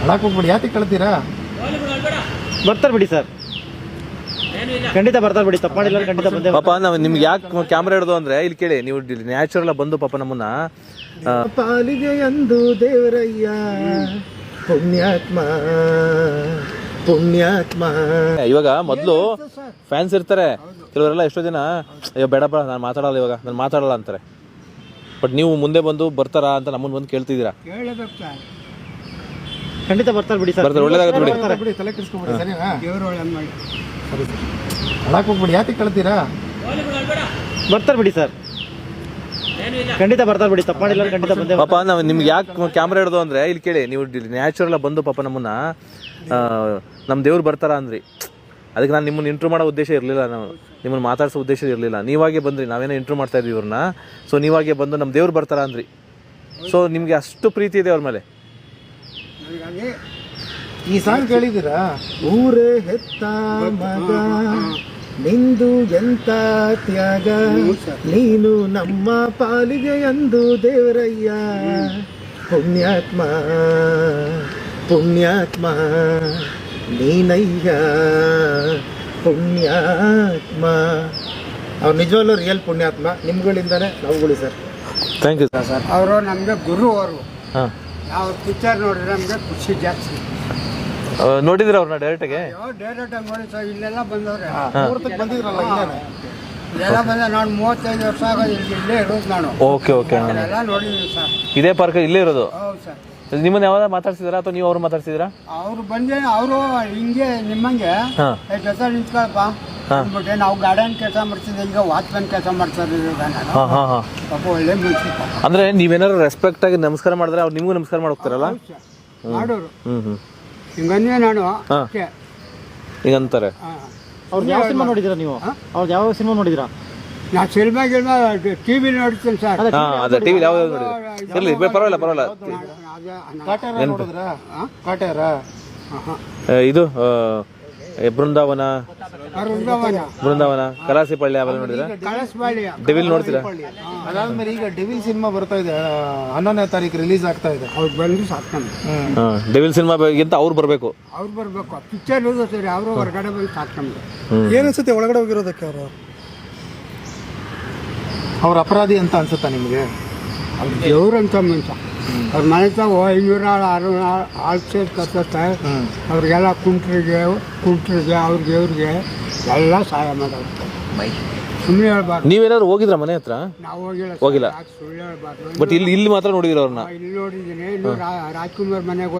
ಅಳಕ್ಕೆ ಹೋಗ್ಬಿಡಿ, ಯಾಕೆ ಕಳ್ತೀರಾ? ಬರ್ತಾರೆ ಬಿಡಿ ಸರ್, ಖಂಡಿತ ಬರ್ತಾರೆ ಬಿಡಿ, ತಪ್ಪು ಮಾಡಿಲ್ಲ ಖಂಡಿತ ಬಂದೆ. ಪಾಪ ನಾವು ನಿಮ್ಗೆ ಯಾಕೆ ಕ್ಯಾಮ್ರಾ ಹಿಡ್ದು ಅಂದ್ರೆ ಇಲ್ಲಿ ಕೇಳಿ, ನೀವು ನ್ಯಾಚುರಲ್ ಬಂದು ಪಾಪ ನಮ್ಮನ್ನ ಪಾಲಿಗೆ ಎಂದು ದೇವರಯ್ಯ ಪುಣ್ಯಾತ್ಮ ಪುಣ್ಯಾತ್ಮ. ಇವಾಗ ಮೊದಲು ಫ್ಯಾನ್ಸ್ ಇರ್ತಾರೆ ಕೆಲವರೆಲ್ಲ, ಎಷ್ಟೋ ಜನ ಅಯ್ಯೋ ಬೇಡಪ್ಪ ನಾನು ಮಾತಾಡಲ್ಲ, ಇವಾಗ ನಾನು ಮಾತಾಡಲ್ಲ ಅಂತಾರೆ. ಬಟ್ ನೀವು ಮುಂದೆ ಬಂದು ಬರ್ತಾರಾ ಅಂತ ನಮ್ಮನ್ನ ಬಂದು ಕೇಳ್ತಿದ್ದೀರಾ. ಖಂಡಿತ ಬರ್ತಾರೆ ಬಿಡಿ ಸರ್, ಬರ್ತಾರೆ, ಒಳ್ಳೇದಾಗುತ್ತೆ ಬಿಡಿ. ಬಿಡಿ, ತಲೆ ಕೆಡಿಸ್ಕೊಬಿಡಿ, ಸರಿನಾ? ಸರಿ ಸರ್, ಅಳಕ್ಕೆ ಹೋಗ್ಬಿಡಿ, ಯಾಕೆ ಕಳ್ತೀರಾ? ಬರ್ತಾರೆ ಬಿಡಿ ಸರ್, ಖಂಡಿತ ಬರ್ತಾರೆ ಬಿಡಿ, ತಪ್ಪು ಮಾಡಿಲ್ಲ ಖಂಡಿತ ಬಂದೆ. ಪಾಪ ನಾವು ನಿಮ್ಗೆ ಯಾಕೆ ಕ್ಯಾಮ್ರಾ ಹಿಡ್ದು ಅಂದ್ರೆ ಇಲ್ಲಿ ಕೇಳಿ, ನೀವು ನ್ಯಾಚುರಲ್ ಬಂದು ಪಾಪ ನಮ್ಮನ್ನ ನಮ್ಮ ದೇವ್ರು ಬರ್ತಾರ ಅಂದ್ರಿ. ಅದಕ್ಕೆ ನಾನು ನಿಮ್ಮನ್ನ ಇಂಟ್ರೂ ಮಾಡೋ ಉದ್ದೇಶ ಇರಲಿಲ್ಲ, ನಾವು ನಿಮ್ಮನ್ನು ಮಾತಾಡ್ಸೋ ಉದ್ದೇಶ ಇರಲಿಲ್ಲ. ನೀವಾಗೆ ಬಂದ್ರಿ, ನಾವೇನೋ ಇಂಟ್ರೂ ಮಾಡ್ತಾ ಇದ್ವಿ ಇವ್ರನ್ನ. ಸೊ ನೀವಾಗೆ ಬಂದು ನಮ್ಮ ದೇವ್ರು ಬರ್ತಾರ ಅಂದ್ರಿ. ಸೊ ನಿಮಗೆ ಅಷ್ಟು ಪ್ರೀತಿ ಇದೆ ಅವ್ರ ಮೇಲೆ. ಈ ಸಾಂಗ್ ಕೇಳಿದ್ದೀರಾ? ಊರೇ ಹೆತ್ತ ಮಗ ನಿಂದು ಎಂತ ತ್ಯಾಗ, ನೀನು ನಮ್ಮ ಪಾಲಿಗೆ ಎಂದು ದೇವರಯ್ಯ ಪುಣ್ಯಾತ್ಮ ಪುಣ್ಯಾತ್ಮ ನೀನಯ್ಯ ಪುಣ್ಯಾತ್ಮ. ಅವ್ರು ನಿಜವಲ್ಲೂ ರಿಯಲ್ ಪುಣ್ಯಾತ್ಮ. ನಿಮ್ಗಳಿಂದಾನೆ ನಾವುಗಳು ಸರ್. Thank you sir. ಅವರು ನಮಗೆ ಗುರು. ಅವರು ಹಾಂ, ನಾವು ಪಿಕ್ಚರ್ ನೋಡಿದ್ರೆ ನಮಗೆ ಖುಷಿ ಜಾಸ್ತಿ. ನೋಡಿದ್ರೆ ಅವ್ರನ್ನ ಡೈರೆಕ್ಟಾಗೆ? ಡೈರೆಕ್ಟ್ ಆಗಿ ನೋಡಿ ಸರ್, ಇಲ್ಲೆಲ್ಲ ಬಂದವ್ರೆ, ಮುಹೂರ್ತಕ್ಕೆ ಬಂದಿದ್ರಲ್ಲ ಇಲ್ಲೇನೆ? ಇಲ್ಲೆಲ್ಲ ಬಂದ. ನಾನು 35 ವರ್ಷ ಆಗೋದು ಇಲ್ಲೇ ಇರೋದು ನಾನು. Okay okay. ಎಲ್ಲ ನೋಡಿದ್ದೀವಿ ಸರ್. ಇದೇ ಪಾರ್ಕ್ ಇಲ್ಲೇ ಇರೋದು? ಹೌದು ಸರ್. ನಿಮ್ಮನ್ನ ಯಾವಾಗ ಮಾತಾಡ್ಸಿದಾರ ಅಥವಾ ನೀವು ಅವ್ರು ಮಾತಾಡ್ಸಿದಿರಾ? ಅವರು ಬಂದೆ, ಅವರು ಹಿಂಗೆ ನಿಮ್ಮಂಗೆ ಹಾಂ ಕೆಲಸ ನಿಂತ್ಕೊಳಪ್ಪ ಅಂದ್ಬಿಟ್ಟೆ. ನಾವು ಗಾರ್ಡನ್ ಕೆಲಸ ಮಾಡ್ತಿದ್ದೆ, ಈಗ ವಾಚ್ಮನ್ ಕೆಲಸ ಮಾಡ್ತಾರೆ ನಾನು. ಹಾಂ ಹಾಂ ಹಾಂ. ಪಾಪ ಒಳ್ಳೆ ಮನುಷ್ಯ. ಅಂದ್ರೆ ನೀವೇನಾದ್ರು ರೆಸ್ಪೆಕ್ಟ್ ಆಗಿ ನಮಸ್ಕಾರ ಮಾಡಿದ್ರೆ ಅವ್ರು ನಿಮಗೂ ನಮಸ್ಕಾರ ಮಾಡೋಗ್ತಾರಲ್ಲ? ಮಾಡೋರು ಹ್ಞೂ ಹಿಂಗನ್ನೇ ನಾನು ಅಷ್ಟೇ. ಈಗ ಅಂತಾರೆ. ಅವ್ರು ಯಾವ ಸಿನಿಮಾ ನೋಡಿದಿರಾ ನೀವು? ಅವ್ರು ಯಾವ ಸಿನಿಮಾ ನೋಡಿದಿರಾ? ನಾ ಸಿನಿಮಾ ಟಿವಿ ನೋಡ್ತೀನಿ ಸರ್. ಹಾಂ, ಅದೇ ಟಿವಿ ಯಾವ್ದು ನೋಡಿದ್ರೆ ಇರಲಿ, ಪರವಾಗಿಲ್ಲ ಪರವಾಗಿಲ್ಲ. ಕಾಟ್ಯಾರ ನೋಡಿದ್ರಾ? ಕಾಟ್ಯಾರ ಇದು ಬೃಂದಾವನ, ವೃಂದಾವನ, ಬೃಂದಾವನ, ಕಲಾಸಿಪಳ್ಳಿ ಅವೆಲ್ಲ ನೋಡಿದ್ರ? ಕಳಸ್ಬಾಳಿ, ಡೆವಿಲ್ ನೋಡ್ತೀರಾ? ಅದಾದ್ಮೇಲೆ ಈಗ ಡೆವಿಲ್ ಸಿನಿಮಾ ಬರ್ತಾ ಇದೆ, 11ನೇ ತಾರೀಕು ರಿಲೀಸ್ ಆಗ್ತಾ ಇದೆ. ಅವ್ರು ಬಂದು ಸಾಕು ನಮ್ಗೆ. ಡೆವಿಲ್ ಸಿನಿಮಾ ಗಿಂತ ಅವ್ರು ಬರಬೇಕು. ಅವ್ರು ಬರ್ಬೇಕು. ಪಿಕ್ಚರ್ ಇರೋದು ಸರಿ, ಅವರು ಹೊರಗಡೆ ಬಂದು ಸಾಕು ನಮ್ಗೆ. ಏನನ್ಸುತ್ತೆ ಒಳಗಡೆ ಹೋಗಿರೋದಕ್ಕೆ? ಅವ್ರ ಅಪರಾಧಿ ಅಂತ ಅನ್ಸುತ್ತಾ ನಿಮಗೆ? ಅವ್ರು ದೇವ್ರಂತ ಮನುಷ್ಯ. ಅವ್ರ ಮನೆ ತಾವು 500 ಆಳು ಸೇರಿ ಕತ್ತೆ. ಅವ್ರಿಗೆಲ್ಲ ಕುಂಟ್ರಿಗೆ ಅವ್ರಿಗೆ ಇವ್ರಿಗೆ ಎಲ್ಲ ಸಹಾಯ ಮಾಡೋರು. ಸುಮ್ಮನೆ ಹೇಳ್ಬಾರ್ದು. ನೀವೇನಾದ್ರು ಹೋಗಿದ್ರ ಮನೆ ಹತ್ರ? ನಾವು ಹೋಗಿಲ್ಲ. ಹೋಗಿಲ್ಲ. ಸುಳ್ಳು ಹೇಳ್ಬಾರ್ದು. ಬಟ್ ಇಲ್ಲಿ ಮಾತ್ರ ನೋಡಿದಿರ ಅವ್ರನ್ನ? ಇಲ್ಲಿ ನೋಡಿದ್ದೀನಿ. ಇನ್ನು ರಾಜ್ಕುಮಾರ್ ಮನೆಗೆ